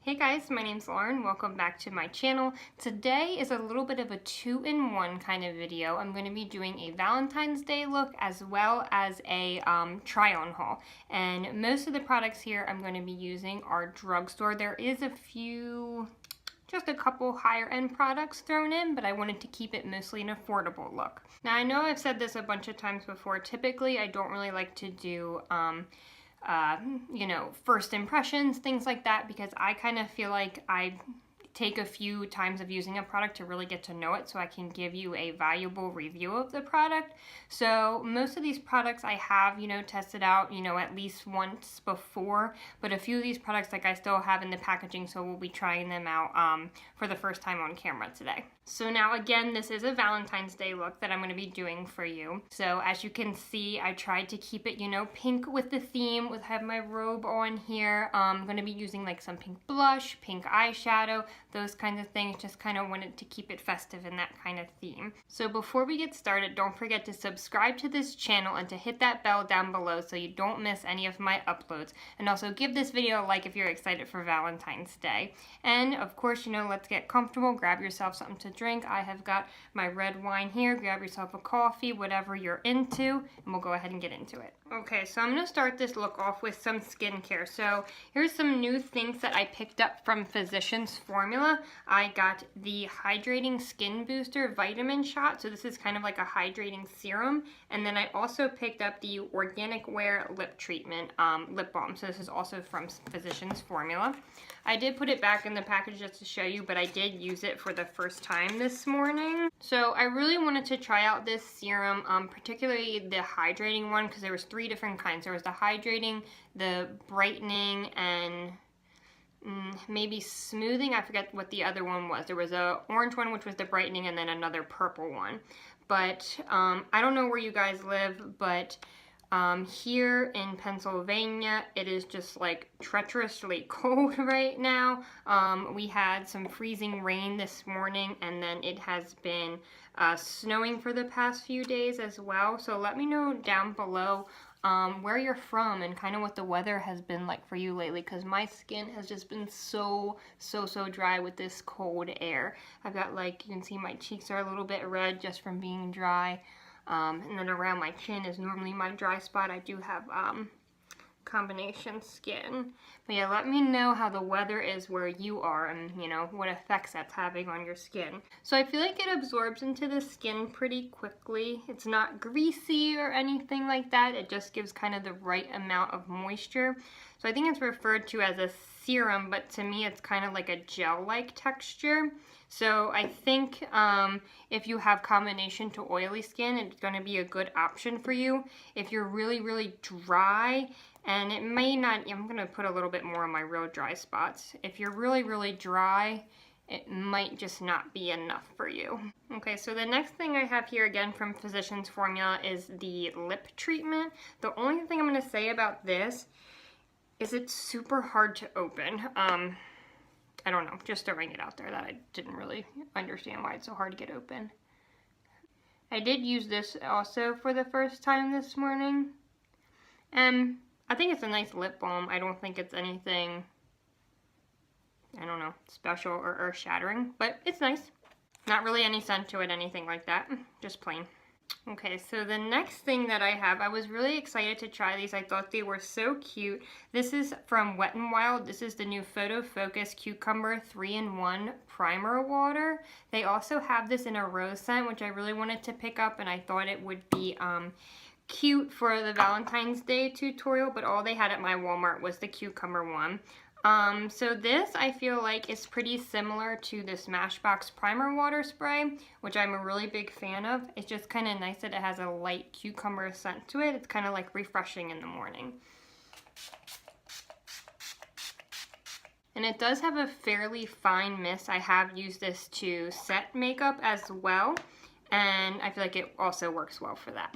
Hey guys, my name's Lauren. Welcome back to my channel. Today is a little bit of a two-in-one kind of video. I'm going to be doing a Valentine's Day look as well as a try-on haul. And most of the products here I'm going to be using are Drugstore. There is just a couple higher end products thrown in, but I wanted to keep it mostly an affordable look. Now I know I've said this a bunch of times before. Typically I don't really like to do first impressions, things like that, because I kind of feel like I take a few times of using a product to really get to know it so I can give you a valuable review of the product. So most of these products I have, tested out, at least once before, but a few of these products I still have in the packaging, so we'll be trying them out for the first time on camera today. So now again, this is a Valentine's Day look that I'm going to be doing for you. So as you can see, I tried to keep it, pink with the theme, have my robe on here. I'm going to be using like some pink blush, pink eyeshadow, those kinds of things. Just kind of wanted to keep it festive in that kind of theme. So before we get started, don't forget to subscribe to this channel and to hit that bell down below so you don't miss any of my uploads. And also give this video a like if you're excited for Valentine's Day. And of course, let's get comfortable. Grab yourself something to drink. I have got my red wine here. Grab yourself a coffee, whatever you're into, and we'll go ahead and get into it. Okay, so I'm going to start this look off with some skincare. So here's some new things that I picked up from Physicians Formula. I got the Hydrating Skin Booster Vitamin Shot. So this is kind of like a hydrating serum. And then I also picked up the Organic Wear Lip Treatment Lip Balm. So this is also from Physicians Formula. I did put it back in the package just to show you, but I did use it for the first time this morning. So I really wanted to try out this serum, particularly the hydrating one, because there was 3 different kinds. There was the hydrating, the brightening, and maybe smoothing. I forget what the other one was. There was a orange one, which was the brightening, and then another purple one. But I don't know where you guys live, but here in Pennsylvania, it is just like treacherously cold right now. We had some freezing rain this morning, and then it has been snowing for the past few days as well. So let me know down below where you're from and kind of what the weather has been like for you lately, because my skin has just been so dry with this cold air. I've got, like, you can see my cheeks are a little bit red just from being dry. And then around my chin is normally my dry spot. I do have combination skin. But yeah, let me know how the weather is where you are and, what effects that's having on your skin. So I feel like it absorbs into the skin pretty quickly. It's not greasy or anything like that. It just gives kind of the right amount of moisture. So I think it's referred to as a serum, but to me it's kind of like a gel-like texture. So I think if you have combination to oily skin, it's going to be a good option for you. If you're really dry, and it may not, I'm going to put a little bit more on my real dry spots. If you're really dry, it might just not be enough for you. Okay, so the next thing I have here, again from Physicians Formula, is the lip treatment. The only thing I'm going to say about this is it's super hard to open. I don't know, just throwing it out there that I didn't really understand why it's so hard to get open. I did use this also for the first time this morning. I think it's a nice lip balm. I don't think it's anything, I don't know, special or earth-shattering, but it's nice. Not really any scent to it, anything like that, just plain. Okay, so the next thing that I have, I was really excited to try these. I thought they were so cute. This is from Wet n Wild. This is the new Photofocus Cucumber 3-in-1 Primer Water. They also have this in a rose scent, which I really wanted to pick up, and I thought it would be cute for the Valentine's Day tutorial, but all they had at my Walmart was the cucumber one. So this I feel like is pretty similar to the Smashbox Primer Water Spray, which I'm a really big fan of. It's just kind of nice that it has a light cucumber scent to it. It's kind of like refreshing in the morning. And it does have a fairly fine mist. I have used this to set makeup as well, and I feel like it also works well for that.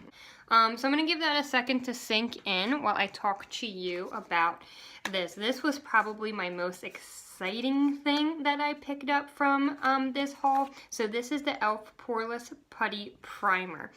So I'm going to give that a second to sink in while I talk to you about this. This was probably my most exciting thing that I picked up from this haul. So this is the e.l.f. Poreless Putty Primer.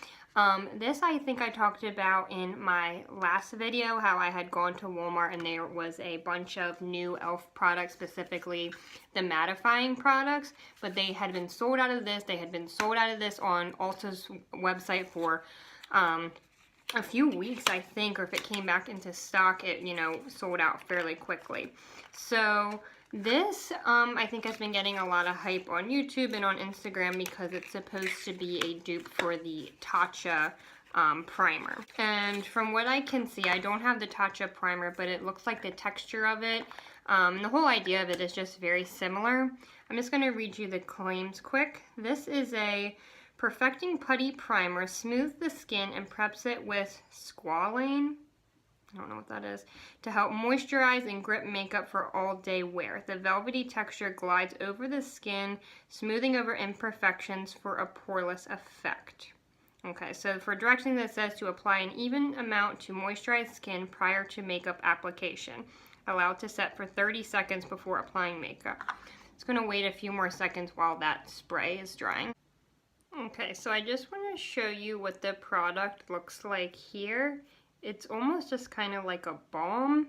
This I think I talked about in my last video, how I had gone to Walmart and there was a bunch of new e.l.f. products, specifically the mattifying products, but they had been sold out of this. They had been sold out of this on Ulta's website for a few weeks, I think, or if it came back into stock, it, you know, sold out fairly quickly. So this, I think, has been getting a lot of hype on YouTube and on Instagram because it's supposed to be a dupe for the Tatcha primer. And from what I can see, I don't have the Tatcha primer, but it looks like the texture of it, the whole idea of it is just very similar. I'm just going to read you the claims quick. This is a perfecting putty primer, smooths the skin and preps it with squalane, I don't know what that is, to help moisturize and grip makeup for all day wear. The velvety texture glides over the skin, smoothing over imperfections for a poreless effect. Okay, so for directions it says to apply an even amount to moisturize skin prior to makeup application. Allowed to set for 30 seconds before applying makeup. It's going to wait a few more seconds while that spray is drying. Okay, so I just want to show you what the product looks like here. It's almost just kind of like a balm.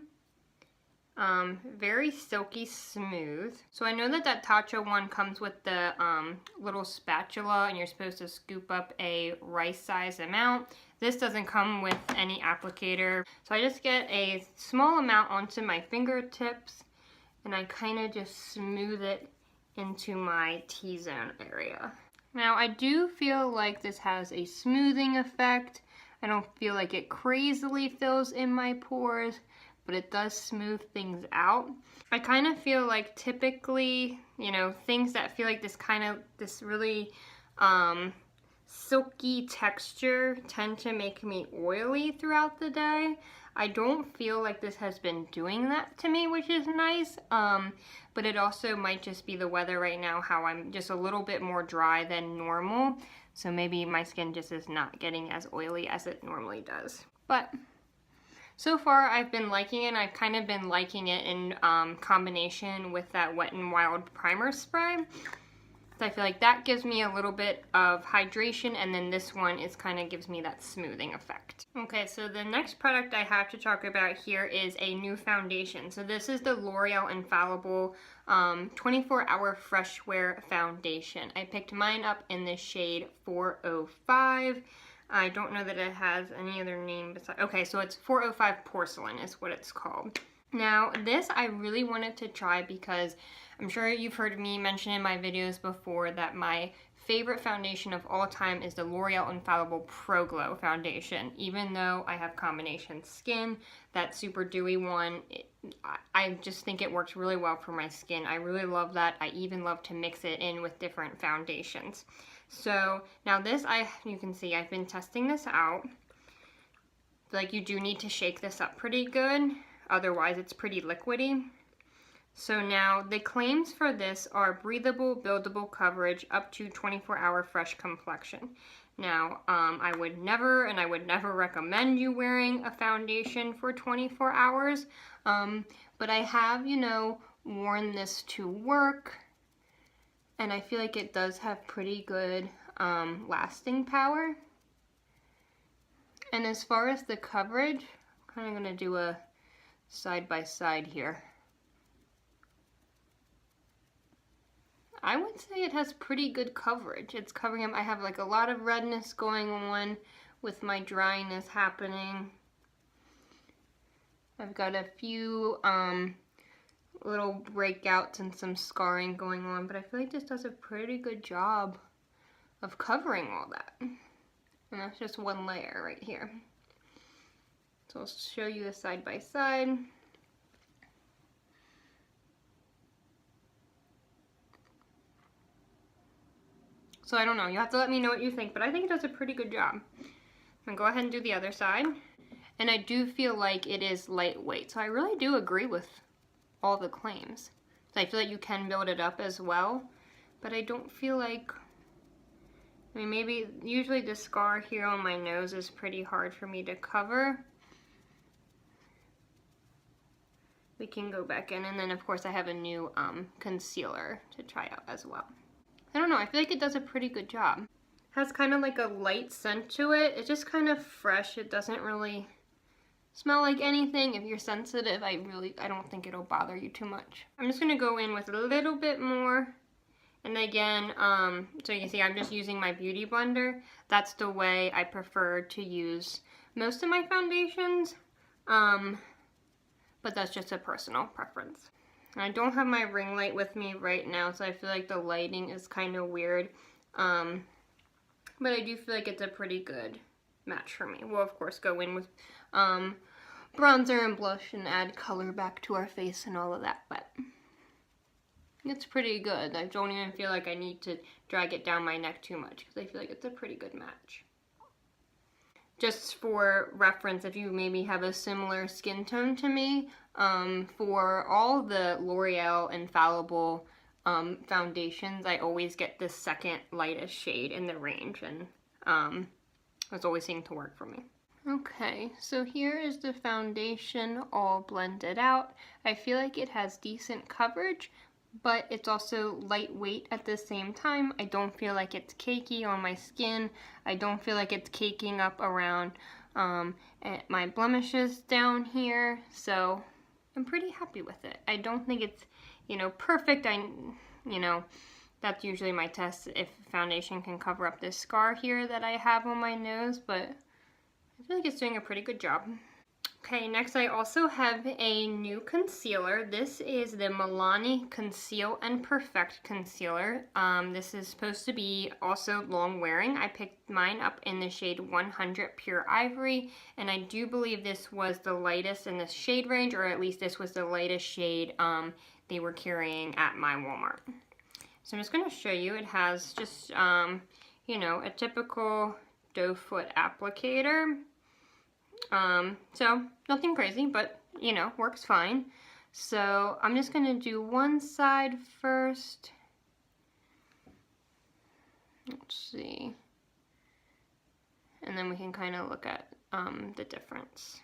Very silky smooth. So I know that that Tatcha one comes with the little spatula and you're supposed to scoop up a rice size amount. This doesn't come with any applicator. So I just get a small amount onto my fingertips and I kind of just smooth it into my T-zone area. Now I do feel like this has a smoothing effect. I don't feel like it crazily fills in my pores, but it does smooth things out. I kind of feel like typically, you know, things that feel like this really silky texture tend to make me oily throughout the day. I don't feel like this has been doing that to me, which is nice, but it also might just be the weather right now, how I'm just a little bit more dry than normal, so maybe my skin just is not getting as oily as it normally does. But so far I've been liking it, and I've kind of been liking it in combination with that Wet n Wild primer spray. So I feel like that gives me a little bit of hydration, and then this one is kind of gives me that smoothing effect. Okay, so the next product I have to talk about here is a new foundation. So this is the L'Oreal Infallible 24-Hour Fresh Wear Foundation. I picked mine up in the shade 405. I don't know that it has any other name besides. Okay, so it's 405 Porcelain is what it's called. Now, this I really wanted to try because I'm sure you've heard me mention in my videos before that my favorite foundation of all time is the L'Oreal Infallible Pro Glow foundation. Even though I have combination skin, that super dewy one, I just think it works really well for my skin. I really love that. I even love to mix it in with different foundations. So now this, you can see I've been testing this out. Like, you do need to shake this up pretty good. Otherwise, it's pretty liquidy. So now the claims for this are breathable, buildable coverage, up to 24-hour fresh complexion. Now, I would never recommend you wearing a foundation for 24 hours. But I have, you know, worn this to work, and I feel like it does have pretty good lasting power. And as far as the coverage, I'm kind of gonna do a side by side here. I would say it has pretty good coverage. It's covering up. I have like a lot of redness going on with my dryness happening. I've got a few little breakouts and some scarring going on, but I feel like this does a pretty good job of covering all that. And that's just one layer right here. So I'll show you a side by side. So I don't know, you have to let me know what you think, but I think it does a pretty good job. I'm gonna go ahead and do the other side. And I do feel like it is lightweight, so I really do agree with all the claims. So I feel like you can build it up as well, but I don't feel like, I mean, maybe, usually the scar here on my nose is pretty hard for me to cover. We can go back in, and then of course I have a new concealer to try out as well. I don't know, I feel like it does a pretty good job. Has kind of like a light scent to it. It's just kind of fresh. It doesn't really smell like anything. If you're sensitive, I don't think it'll bother you too much. I'm just gonna go in with a little bit more. And again, so you can see I'm just using my beauty blender. That's the way I prefer to use most of my foundations. But that's just a personal preference. I don't have my ring light with me right now, so I feel like the lighting is kind of weird. But I do feel like it's a pretty good match for me. We'll of course go in with bronzer and blush and add color back to our face and all of that, but it's pretty good. I don't even feel like I need to drag it down my neck too much because I feel like it's a pretty good match. Just for reference, if you maybe have a similar skin tone to me, for all the L'Oreal Infallible foundations, I always get the second lightest shade in the range, and it's always seemed to work for me. Okay, so here is the foundation all blended out. I feel like it has decent coverage, but it's also lightweight at the same time. I don't feel like it's cakey on my skin. I don't feel like it's caking up around my blemishes down here, so I'm pretty happy with it. I don't think it's, perfect. That's usually my test, if foundation can cover up this scar here that I have on my nose, but I feel like it's doing a pretty good job. Okay, next I also have a new concealer. This is the Milani Conceal and Perfect Concealer. This is supposed to be also long wearing. I picked mine up in the shade 100 Pure Ivory, and I do believe this was the lightest in the shade range, or at least this was the lightest shade they were carrying at my Walmart. So I'm just going to show you. It has just, a typical doe foot applicator. So nothing crazy, but works fine. So I'm just gonna do one side first. Let's see. And then we can kind of look at the difference.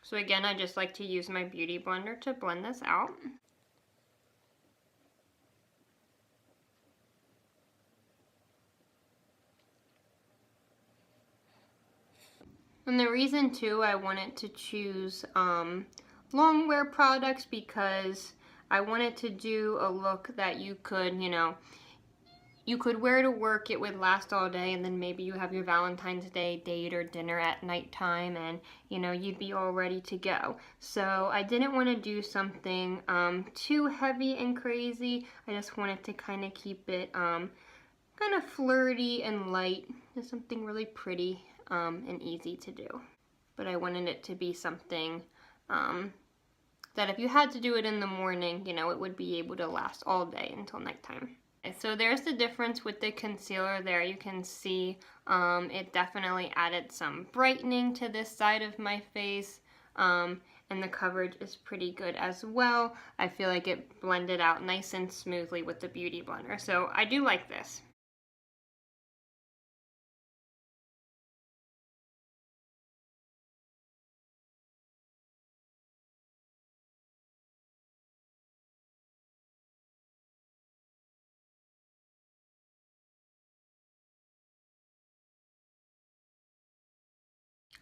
So again, I just like to use my beauty blender to blend this out. And the reason too I wanted to choose Longwear products, because I wanted to do a look that you could, you could wear to work, it would last all day, and then maybe you have your Valentine's Day date or dinner at nighttime, and you'd be all ready to go. So I didn't want to do something too heavy and crazy. I just wanted to kind of keep it kind of flirty and light, just something really pretty and easy to do. But I wanted it to be something that if you had to do it in the morning, it would be able to last all day until nighttime. Okay, so there's the difference with the concealer there. You can see it definitely added some brightening to this side of my face, and the coverage is pretty good as well. I feel like it blended out nice and smoothly with the beauty blender, so I do like this.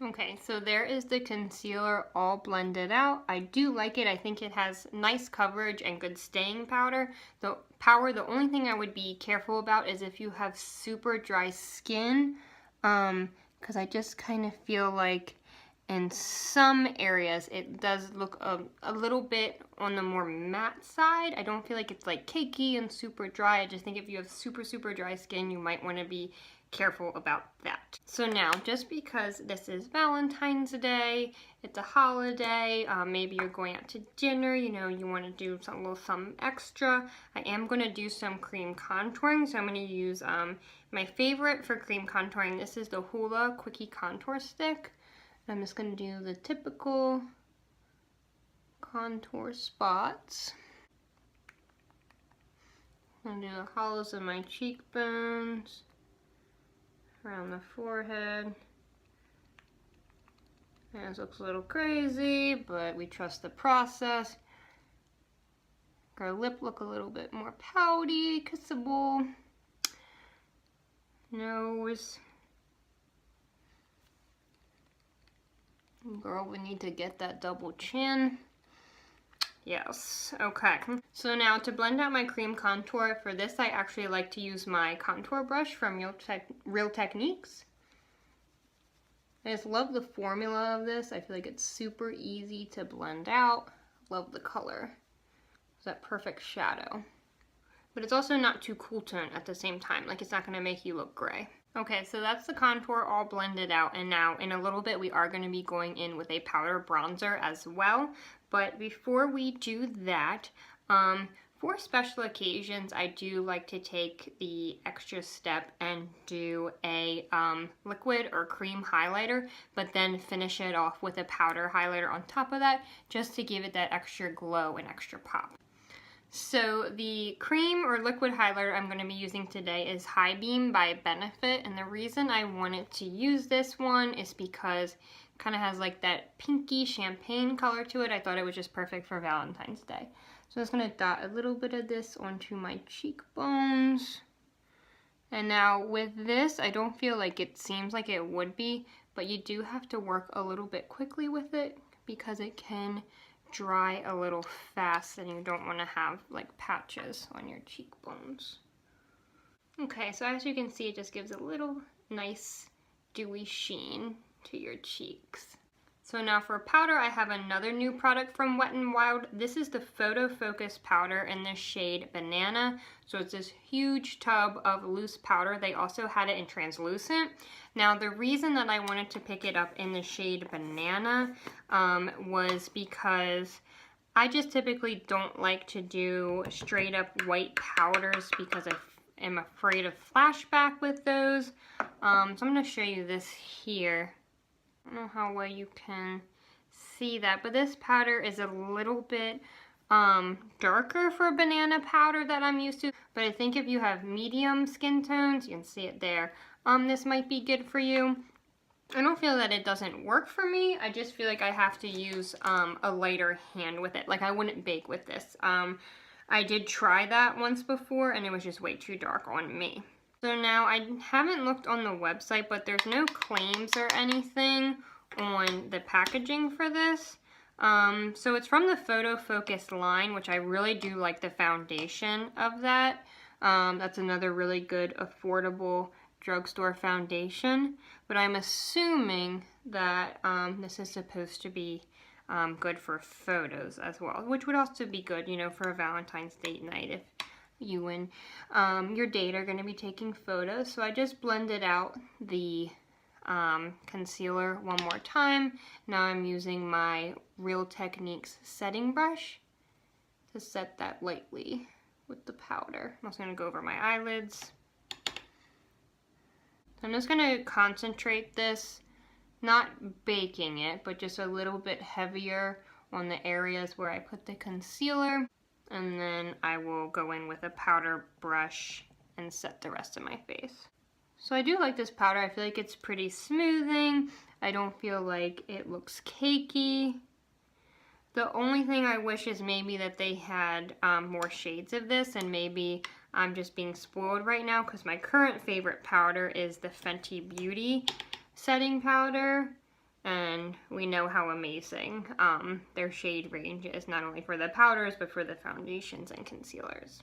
Okay, so there is the concealer all blended out. I do like it. I think it has nice coverage and good staying power. The only thing I would be careful about is if you have super dry skin, because I just kind of feel like in some areas it does look a little bit on the more matte side. I don't feel like it's like cakey and super dry. I just think if you have super dry skin, you might want to be careful about that. So now, just because this is Valentine's Day, it's a holiday, maybe you're going out to dinner, you want to do some extra, I am going to do some cream contouring. So I'm going to use my favorite for cream contouring. This is the Hoola Quickie Contour Stick. I'm just going to do the typical contour spots. I'm going to do the hollows of my cheekbones, around the forehead. And this looks a little crazy, but we trust the process. Make our lip look a little bit more pouty, kissable. nose. Girl, we need to get that double chin. Yes, okay. So now to blend out my cream contour, for this I actually like to use my contour brush from Real Techniques. I just love the formula of this. I feel like it's super easy to blend out. Love the color. It's that perfect shadow. But it's also not too cool tone at the same time. Like, it's not gonna make you look gray. Okay, so that's the contour all blended out, and now in a little bit we are gonna be going in with a powder bronzer as well. But before we do that, for special occasions, I do like to take the extra step and do a liquid or cream highlighter, but then finish it off with a powder highlighter on top of that, just to give it that extra glow and extra pop. So the cream or liquid highlighter I'm going to be using today is High Beam by Benefit, and the reason I wanted to use this one is because it kind of has like that pinky champagne color to it. I thought it was just perfect for Valentine's Day. So I'm just going to dot a little bit of this onto my cheekbones. And now with this, I don't feel like it seems like it would be, but you do have to work a little bit quickly with it because it can dry a little fast and you don't want to have like patches on your cheekbones. Okay, so as you can see, it just gives a little nice dewy sheen to your cheeks. So now for powder, I have another new product from Wet n Wild. This is the Photofocus powder in the shade Banana. So it's this huge tub of loose powder. They also had it in translucent. Now the reason that I wanted to pick it up in the shade Banana was because I just typically don't like to do straight up white powders because I am afraid of flashback with those. So I'm going to show you this here. I don't know how well you can see that, but this powder is a little bit darker for banana powder that I'm used to, but I think if you have medium skin tones, you can see it there, this might be good for you. I don't feel that it doesn't work for me. I just feel like I have to use a lighter hand with it. Like, I wouldn't bake with this. I did try that once before and it was just way too dark on me. So now I haven't looked on the website, but there's no claims or anything on the packaging for this. So it's from the Photofocus line, which I really do like the foundation of that. That's another really good affordable drugstore foundation. But I'm assuming that this is supposed to be good for photos as well, which would also be good, you know, for a Valentine's date night if you and your date are going to be taking photos. So I just blended out the concealer one more time. Now I'm using my Real Techniques setting brush to set that lightly with the powder. I'm also going to go over my eyelids. So I'm just going to concentrate this, not baking it, but just a little bit heavier on the areas where I put the concealer. And then I will go in with a powder brush and set the rest of my face. So I do like this powder. I feel like it's pretty smoothing. I don't feel like it looks cakey. The only thing I wish is maybe that they had more shades of this, and maybe I'm just being spoiled right now because my current favorite powder is the Fenty Beauty setting powder. And we know how amazing their shade range is, not only for the powders, but for the foundations and concealers.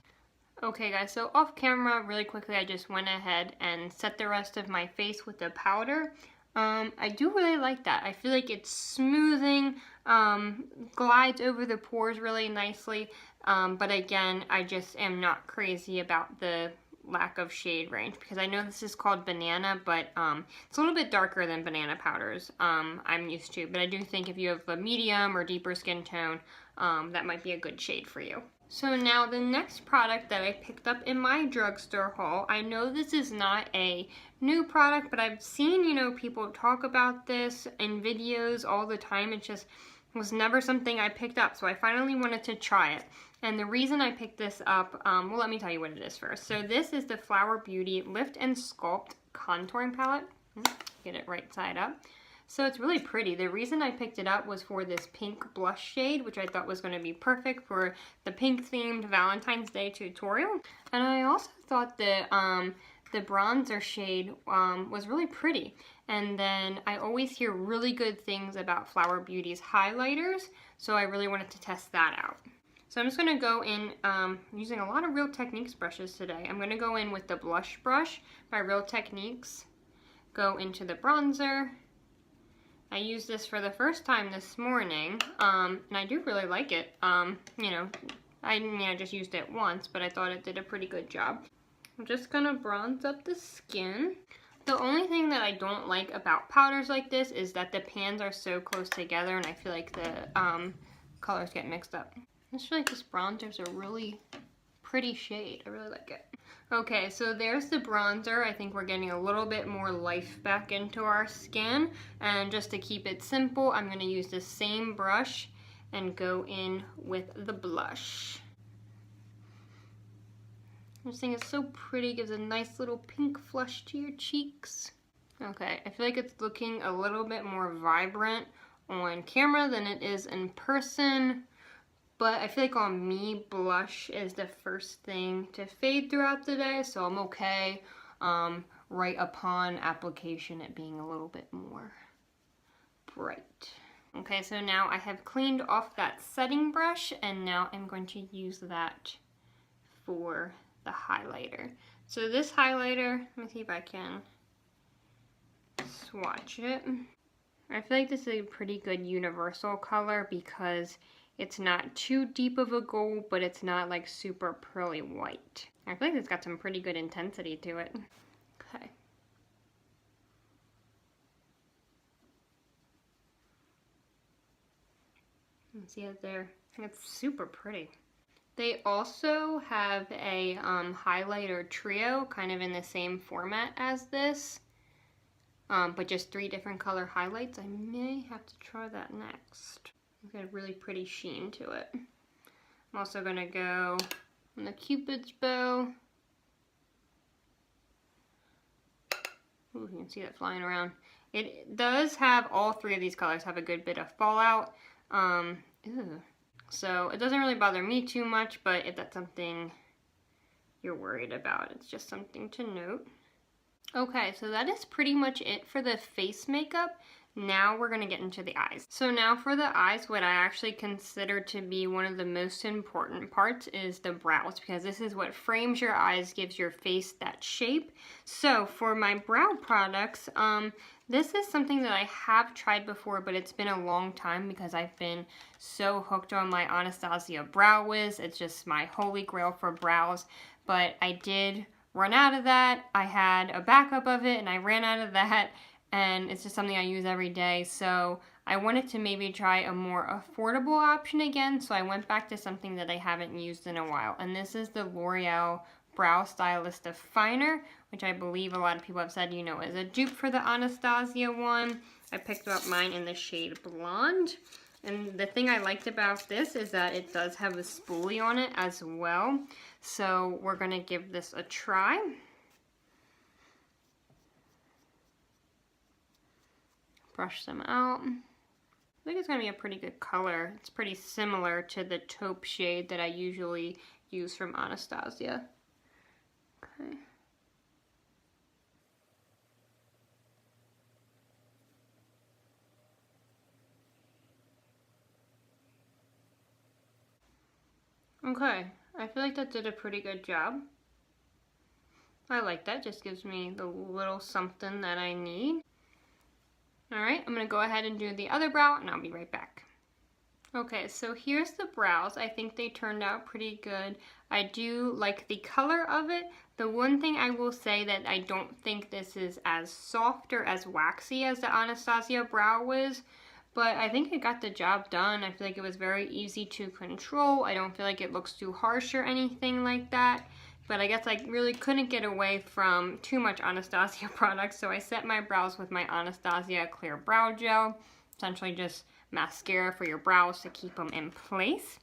Okay guys, so off camera, really quickly, I just went ahead and set the rest of my face with the powder. I do really like that. I feel like it's smoothing, glides over the pores really nicely. But again, I just am not crazy about the lack of shade range because I know this is called Banana, but it's a little bit darker than banana powders I'm used to. But I do think if you have a medium or deeper skin tone, that might be a good shade for you. So now the next product that I picked up in my drugstore haul, I know this is not a new product, but I've seen, you know, people talk about this in videos all the time. It just was never something I picked up, so I finally wanted to try it. And the reason I picked this up, well, let me tell you what it is first. So this is the Flower Beauty Lift and Sculpt Contouring Palette. Get it right side up. So it's really pretty. The reason I picked it up was for this pink blush shade, which I thought was going to be perfect for the pink themed Valentine's Day tutorial. And I also thought that the bronzer shade was really pretty. And then I always hear really good things about Flower Beauty's highlighters, so I really wanted to test that out. So I'm just going to go in, using a lot of Real Techniques brushes today. I'm going to go in with the blush brush by Real Techniques, go into the bronzer. I used this for the first time this morning, and I do really like it. You know, I just used it once, but I thought it did a pretty good job. I'm just going to bronze up the skin. The only thing that I don't like about powders like this is that the pans are so close together, and I feel like the colors get mixed up. I just feel like this bronzer is a really pretty shade. I really like it. Okay, so there's the bronzer. I think we're getting a little bit more life back into our skin. And just to keep it simple, I'm going to use the same brush and go in with the blush. This thing is so pretty, gives a nice little pink flush to your cheeks. Okay, I feel like it's looking a little bit more vibrant on camera than it is in person. But I feel like on me, blush is the first thing to fade throughout the day, so I'm okay right upon application it being a little bit more bright. Okay, so now I have cleaned off that setting brush, and now I'm going to use that for the highlighter. So this highlighter, let me see if I can swatch it. I feel like this is a pretty good universal color because it's not too deep of a gold, but it's not like super pearly white. I feel like it's got some pretty good intensity to it. Okay. You can see it there. It's super pretty. They also have a highlighter trio, kind of in the same format as this, but just 3 different color highlights. I may have to try that next. It's got a really pretty sheen to it. I'm also going to go on the Cupid's bow. Ooh, you can see that flying around. It does have, all 3 of these colors have a good bit of fallout. So it doesn't really bother me too much, but if that's something you're worried about, it's just something to note. Okay, so that is pretty much it for the face makeup. Now we're going to get into the eyes. So now for the eyes, what I actually consider to be one of the most important parts is the brows, because this is what frames your eyes, gives your face that shape. So for my brow products, this is something that I have tried before, but it's been a long time because I've been so hooked on my Anastasia Brow Wiz. It's just my holy grail for brows, but I did run out of that. I had a backup of it and I ran out of that, and it's just something I use every day. So I wanted to maybe try a more affordable option again, so I went back to something that I haven't used in a while, and this is the L'Oreal Brow Stylist Definer, which I believe a lot of people have said, you know, is a dupe for the Anastasia one. I picked up mine in the shade Blonde, and the thing I liked about this is that it does have a spoolie on it as well, so we're going to give this a try. Brush them out. I think it's going to be a pretty good color. It's pretty similar to the taupe shade that I usually use from Anastasia. Okay. Okay, I feel like that did a pretty good job. I like that, just gives me the little something that I need. Alright, I'm going to go ahead and do the other brow, and I'll be right back. Okay, so here's the brows. I think they turned out pretty good. I do like the color of it. The one thing I will say that I don't think this is as soft or as waxy as the Anastasia Brow Wiz, but I think it got the job done. I feel like it was very easy to control. I don't feel like it looks too harsh or anything like that. But I guess I really couldn't get away from too much Anastasia products, so I set my brows with my Anastasia Clear Brow Gel, essentially just mascara for your brows to keep them in place.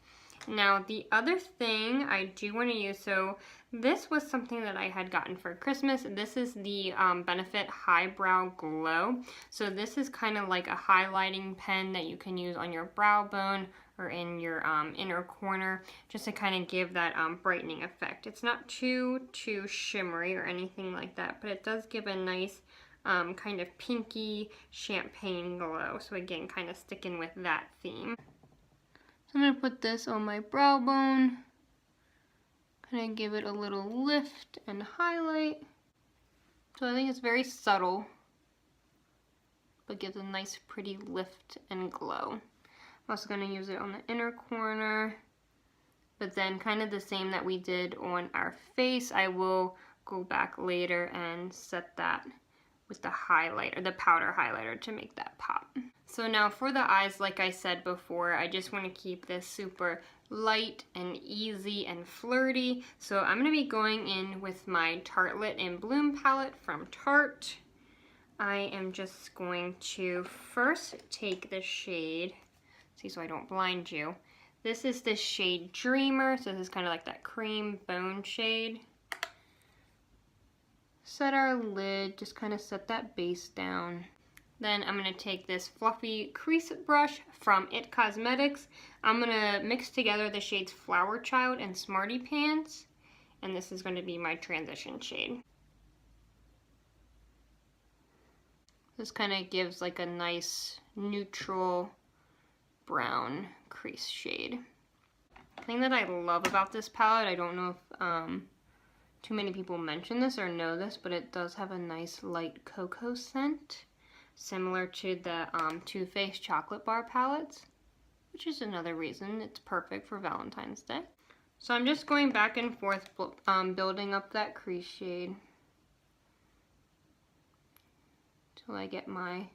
Now the other thing I do want to use, so this was something that I had gotten for Christmas. This is the Benefit Highbrow Glow. So this is kind of like a highlighting pen that you can use on your brow bone or in your inner corner, just to kind of give that brightening effect. It's not too shimmery or anything like that, but it does give a nice kind of pinky champagne glow. So again, kind of sticking with that theme. So I'm going to put this on my brow bone, kind of give it a little lift and highlight. So I think it's very subtle, but gives a nice pretty lift and glow. I'm also going to use it on the inner corner, but then kind of the same that we did on our face, I will go back later and set that with the highlighter, the powder highlighter, to make that pop. So now for the eyes, like I said before, I just want to keep this super light and easy and flirty. So I'm going to be going in with my Tartelette in Bloom palette from Tarte. I am just going to first take the shade, see so I don't blind you. This is the shade Dreamer, so this is kind of like that cream bone shade. Set our lid, just kind of set that base down. Then I'm going to take this fluffy crease brush from It Cosmetics. I'm going to mix together the shades Flower Child and Smarty Pants, and this is going to be my transition shade. This kind of gives like a nice neutral brown crease shade. The thing that I love about this palette, I don't know if too many people mention this or know this, but it does have a nice light cocoa scent, similar to the Too Faced chocolate bar palettes, which is another reason it's perfect for Valentine's Day. So I'm just going back and forth building up that crease shade till I get my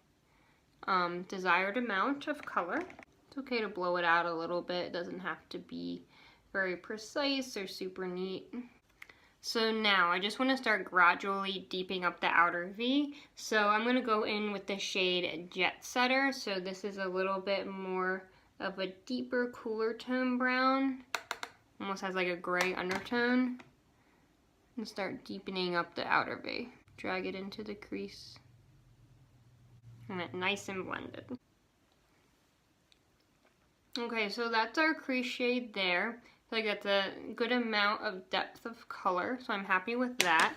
desired amount of color. It's okay to blow it out a little bit. It doesn't have to be very precise or super neat. So now I just want to start gradually deepening up the outer V. So I'm going to go in with the shade Jet Setter. So this is a little bit more of a deeper, cooler tone brown. Almost has like a gray undertone. And start deepening up the outer V. Drag it into the crease. And it nice and blended. Okay, so that's our crease shade there. I feel like that's a good amount of depth of color, so I'm happy with that.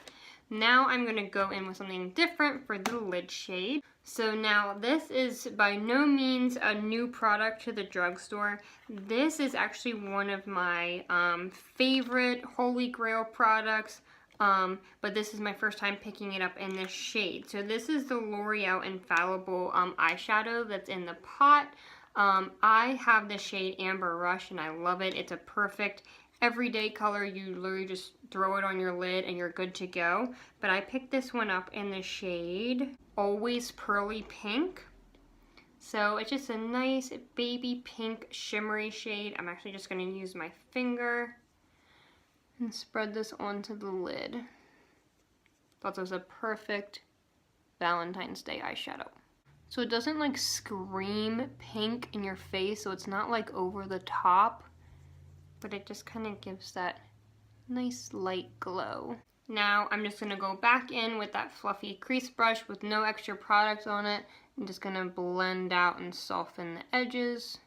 Now I'm going to go in with something different for the lid shade. So now this is by no means a new product to the drugstore. This is actually one of my favorite Holy Grail products. But this is my first time picking it up in this shade. So this is the L'Oreal Infallible eyeshadow that's in the pot. I have the shade Amber Rush and I love it. It's a perfect everyday color. You literally just throw it on your lid and you're good to go. But I picked this one up in the shade Always Pearly Pink. So it's just a nice baby pink shimmery shade. I'm actually just going to use my finger and spread this onto the lid. Thought this was a perfect Valentine's Day eyeshadow. So it doesn't like scream pink in your face, so it's not like over the top, but it just kind of gives that nice light glow. Now I'm just going to go back in with that fluffy crease brush with no extra product on it. I'm just going to blend out and soften the edges.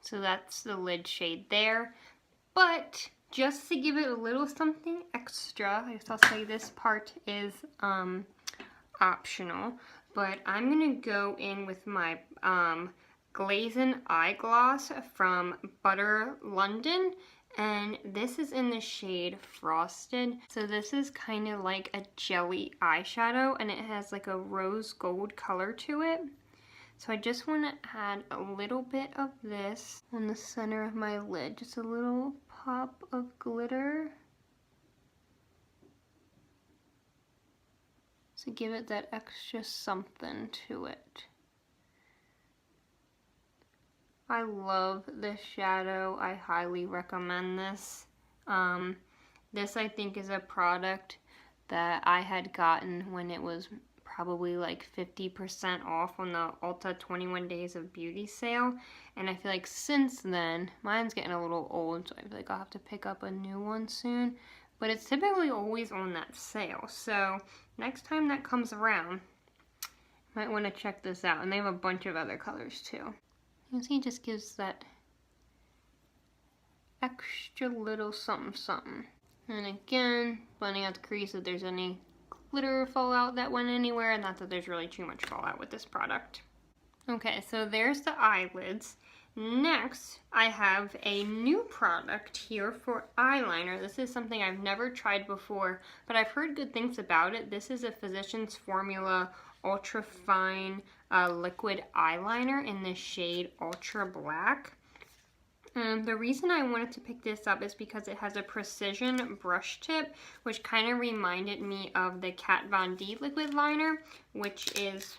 So that's the lid shade there. But just to give it a little something extra, I guess I'll say this part is optional, but I'm going to go in with my Glazing Eye Gloss from Butter London, and this is in the shade Frosted. So this is kind of like a jelly eyeshadow, and it has like a rose gold color to it. So I just want to add a little bit of this on the center of my lid, just a little pop of glitter. So give it that extra something to it. I love this shadow. I highly recommend this. This I think is a product that I had gotten when it was probably like 50% off on the Ulta 21 Days of Beauty sale. And I feel like since then, mine's getting a little old, so I feel like I'll have to pick up a new one soon. But it's typically always on that sale. So next time that comes around, you might want to check this out. And they have a bunch of other colors too. You can see it just gives that extra little something something. And again, blending out the crease if there's any glitter fallout that went anywhere, and not that there's really too much fallout with this product. Okay, so there's the eyelids. Next, I have a new product here for eyeliner. This is something I've never tried before, but I've heard good things about it. This is a Physicians Formula Ultra Fine Liquid Eyeliner in the shade Ultra Black. The reason I wanted to pick this up is because it has a precision brush tip, which kind of reminded me of the Kat Von D liquid liner, which is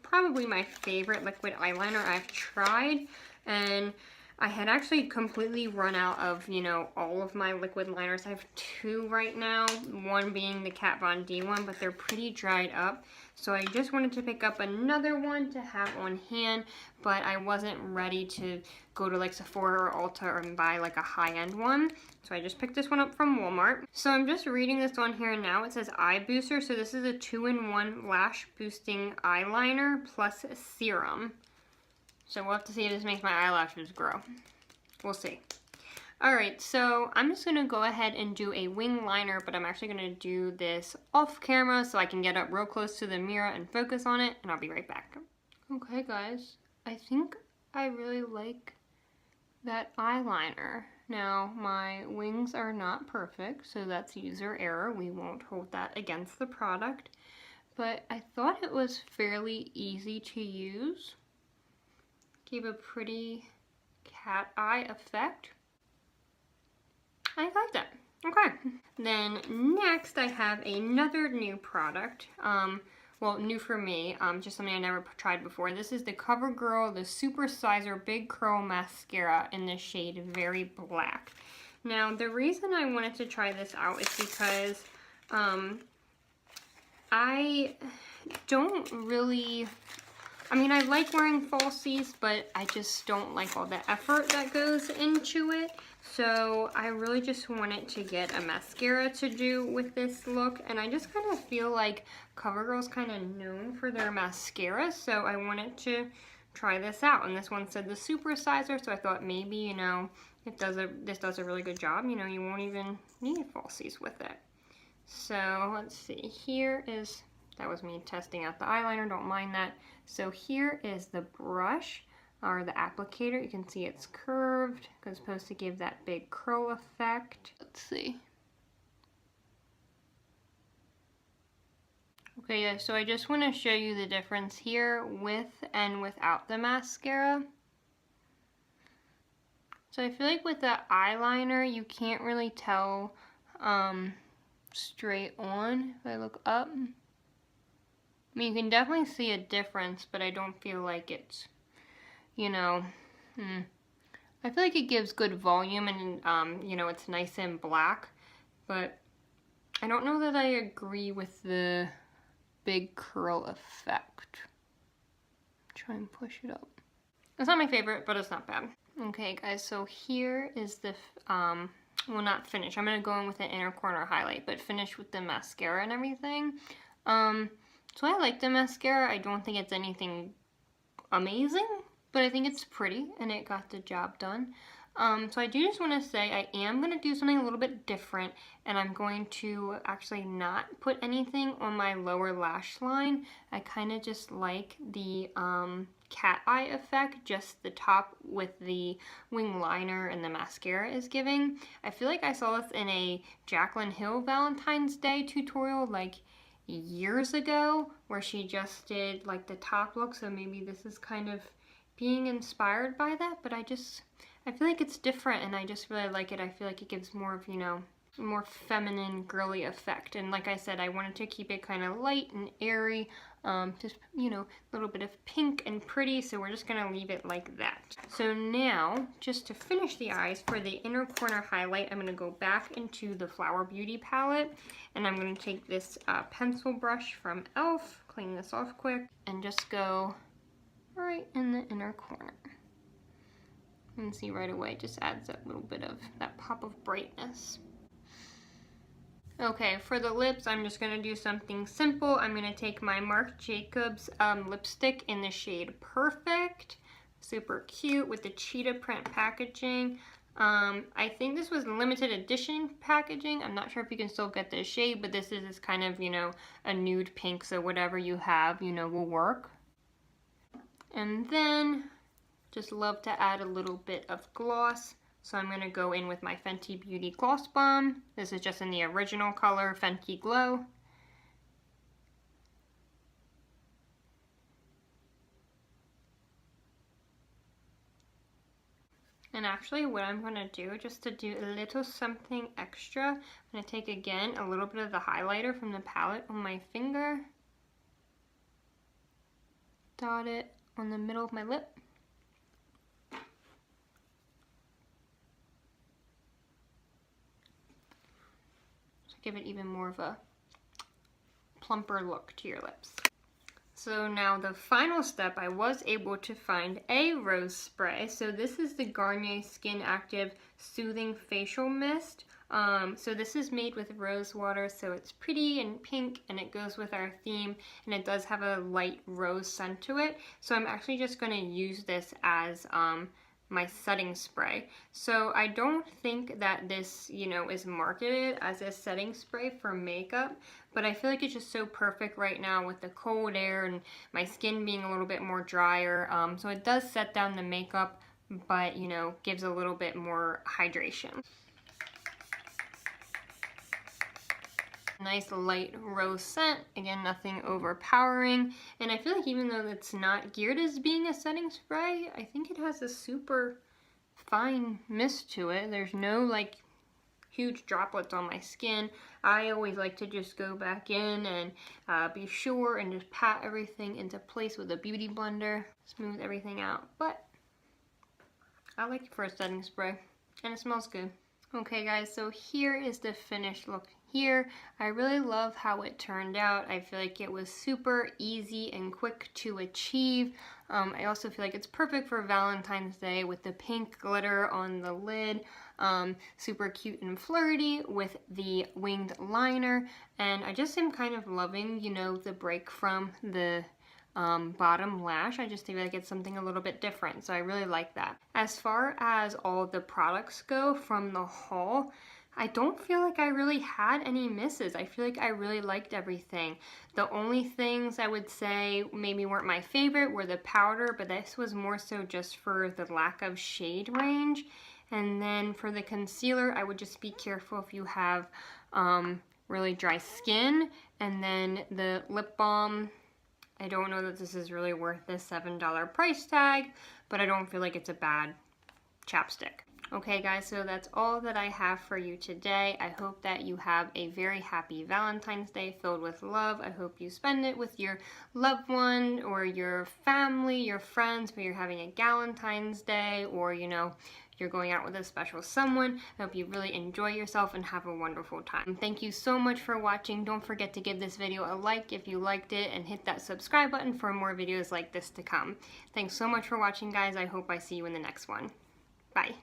probably my favorite liquid eyeliner I've tried. And I had actually completely run out of, you know, all of my liquid liners. I have two right now, one being the Kat Von D one, but they're pretty dried up. So I just wanted to pick up another one to have on hand, but I wasn't ready to go to like Sephora or Ulta and buy like a high-end one. So I just picked this one up from Walmart. So I'm just reading this on here now. It says eye booster. So this is a 2-in-1 lash boosting eyeliner plus serum. So we'll have to see if this makes my eyelashes grow. We'll see. Alright, so I'm just going to go ahead and do a wing liner, but I'm actually going to do this off camera so I can get up real close to the mirror and focus on it, and I'll be right back. Okay guys, I think I really like that eyeliner. Now, my wings are not perfect, so that's user error. We won't hold that against the product, but I thought it was fairly easy to use. Gave a pretty cat eye effect. I like that. Okay. Then next I have another new product. Well, new for me, just something I never tried before. This is the CoverGirl, the Super Sizer Big Curl Mascara in the shade Very Black. Now, the reason I wanted to try this out is because I don't really... I mean, I like wearing falsies, but I just don't like all the effort that goes into it. So I really just wanted to get a mascara to do with this look. And I just kind of feel like CoverGirl's kind of known for their mascara. So I wanted to try this out. And this one said the Super Sizer. So I thought maybe, you know, this does a really good job. You know, you won't even need falsies with it. So let's see. Here is... That was me testing out the eyeliner, don't mind that. So here is the brush, or the applicator. You can see it's curved, because it's supposed to give that big curl effect. Let's see. Okay, yeah, so I just want to show you the difference here with and without the mascara. So I feel like with the eyeliner, you can't really tell straight on if I look up. I mean, you can definitely see a difference, but I don't feel like it's, you know, I feel like it gives good volume and, you know, it's nice and black, but I don't know that I agree with the big curl effect. Try and push it up. It's not my favorite, but it's not bad. Okay, guys, so here is the, well, not finish. I'm going to go in with an inner corner highlight, but finish with the mascara and everything. So I like the mascara. I don't think it's anything amazing, but I think it's pretty and it got the job done. So I do just want to say I am going to do something a little bit different, and I'm going to actually not put anything on my lower lash line. I kind of just like the cat eye effect, just the top with the wing liner and the mascara is giving. I feel like I saw this in a Jaclyn Hill Valentine's Day tutorial like years ago, where she just did like the top look, so maybe this is kind of being inspired by that, but I feel like it's different and I just really like it. I feel like it gives more of, you know, a more feminine, girly effect. And like I said, I wanted to keep it kind of light and airy, just, you know, a little bit of pink and pretty, so we're just gonna leave it like that. So now, just to finish the eyes, for the inner corner highlight, I'm gonna go back into the Flower Beauty palette, and I'm gonna take this pencil brush from e.l.f., clean this off quick, and just go right in the inner corner. You can see right away, it just adds that little bit of that pop of brightness. Okay, for the lips, I'm just going to do something simple. I'm going to take my Marc Jacobs lipstick in the shade Perfect. Super cute with the cheetah print packaging. I think this was limited edition packaging. I'm not sure if you can still get this shade, but this is kind of, you know, a nude pink, so whatever you have, you know, will work. And then, just love to add a little bit of gloss. So I'm going to go in with my Fenty Beauty Gloss Bomb. This is just in the original color, Fenty Glow. And actually what I'm going to do, just to do a little something extra, I'm going to take again a little bit of the highlighter from the palette on my finger. Dot it on the middle of my lip. To give it even more of a plumper look to your lips. So now the final step, I was able to find a rose spray. So this is the Garnier Skin Active Soothing Facial Mist. So this is made with rose water, so it's pretty and pink, and it goes with our theme, and it does have a light rose scent to it. So I'm actually just going to use this as my setting spray. So I don't think that this, you know, is marketed as a setting spray for makeup, but I feel like it's just so perfect right now with the cold air and my skin being a little bit more drier. So it does set down the makeup, but, you know, gives a little bit more hydration. Nice light rose scent, again nothing overpowering, and I feel like even though it's not geared as being a setting spray, I think it has a super fine mist to it. There's no like huge droplets on my skin. I always like to just go back in and be sure and just pat everything into place with a beauty blender, smooth everything out, but I like it for a setting spray, and it smells good. Okay guys, so here is the finished look here. I really love how it turned out. I feel like it was super easy and quick to achieve. I also feel like it's perfect for Valentine's Day with the pink glitter on the lid. Super cute and flirty with the winged liner. And I just am kind of loving, you know, the break from the bottom lash. I just feel like it's something a little bit different, so I really like that. As far as all the products go from the haul, I don't feel like I really had any misses. I feel like I really liked everything. The only things I would say maybe weren't my favorite were the powder, but this was more so just for the lack of shade range. And then for the concealer, I would just be careful if you have really dry skin. And then the lip balm, I don't know that this is really worth this $7 price tag, but I don't feel like it's a bad chapstick. Okay guys, so that's all that I have for you today. I hope that you have a very happy Valentine's Day filled with love. I hope you spend it with your loved one or your family, your friends, but you're having a Galentine's Day, or you know, you're going out with a special someone. I hope you really enjoy yourself and have a wonderful time. Thank you so much for watching. Don't forget to give this video a like if you liked it, and hit that subscribe button for more videos like this to come. Thanks so much for watching guys. I hope I see you in the next one. Bye.